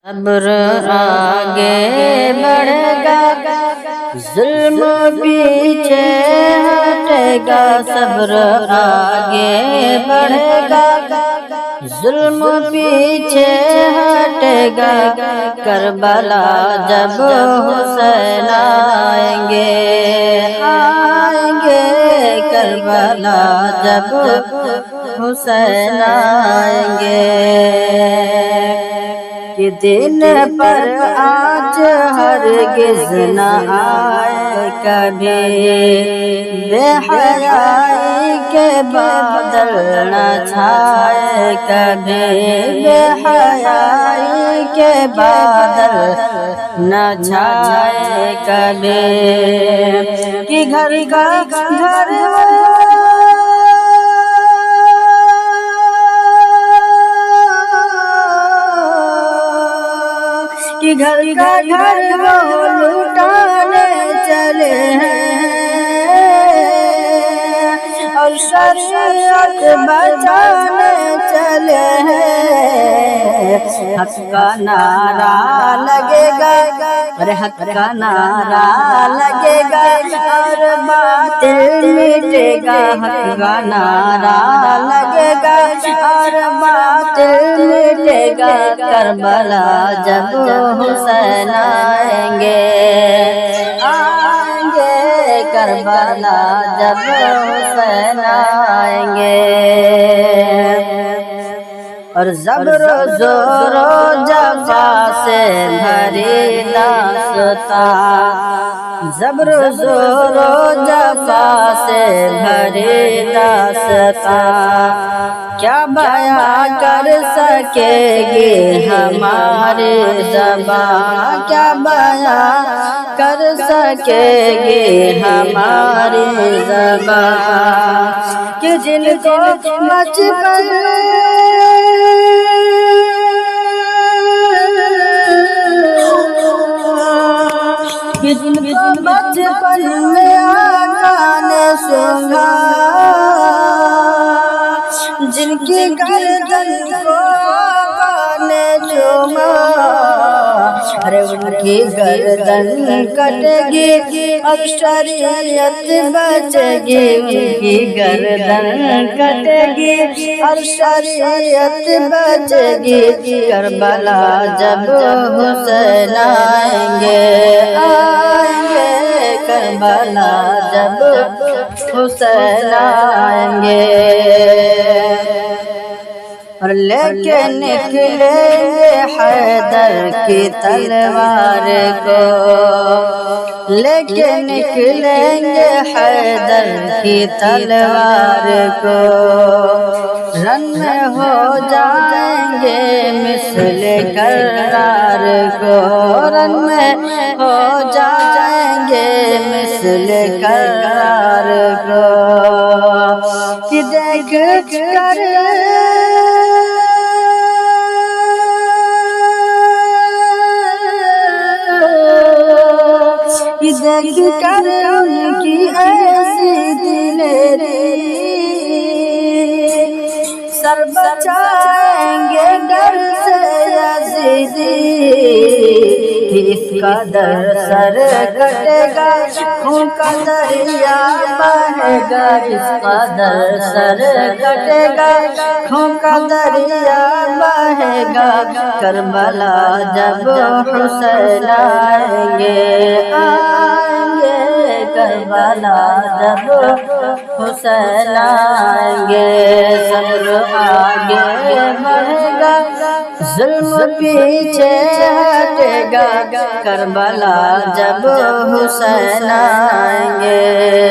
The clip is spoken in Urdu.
صبر آگے بڑھے گا، ظلم پیچھے ہٹے گا۔ صبر آگے بڑھے گا، ظلم پیچھے ہٹے گا۔ کربلا جب حسین آئیں گے، کربلا جب حسین آئیں گے۔ کہ دن پر آج ہرگز نہ آئے کبھی، بے حیائی کے بادل نہ چھائے کبھی، بے حیائی کے بادل نہ چھائے کبھی۔ کہ گھر کا گھر کہ گھر کا گھر وہ لوٹانے چلے ہیں، اور شریعت بچانے چلے ہیں۔ حق کا نعرہ لگے گا، ارے حق کا نعرہ لگے گا، اور باطل مٹے گا۔ حق کا نعرہ لگے گا اور باطل مٹے گا۔ کربلا جب حسین آئیں گے، کربلا جب حسین آئیں گے۔ اور زبر و زور و جفا سے بھری داستان، زبر و زور و جفا سے بھری داستان، کیا بیاں کر سکے گی ہماری زبان، کیا بیاں کر سکے گی ہماری زبان۔ کہ جن کو بچپن بچپن میں آقا نے سونگا، جن کی گردن کو آقا نے چوما، ارے ان کی گردن کٹے گی اب شریعت بچے گی، ان کی گردن کٹے گی اور شریعت بچے گی۔ کربلا جب حسین آئیں گے، کربلا جب حسین آئیں گے۔ اور لے کے نکلیں گے حیدر کی تلوار کو، لے کے نکلیں گے حیدر کی تلوار کو۔ رن میں ہو جائیں گے مثل کرار کو، رن میں ہو جائیں گے مثل کرار کو۔ کہ دیکھ کر دیکھ کر ان کی ایسی دلیری، سر بچائیں گے ڈر سے یزیدی۔ اس قدر سر کٹے گا خون کا دریا بہے گا، اس قدر سر کٹے گا خون کا دریا بہے گا۔ کربلا جب حسین آئیں گے، کربلا جب حسین آئیں گے۔ صبر آگے بڑھے گا، ظلم پیچھے ہٹے گا۔ کربلا جب حسین آئیں گے۔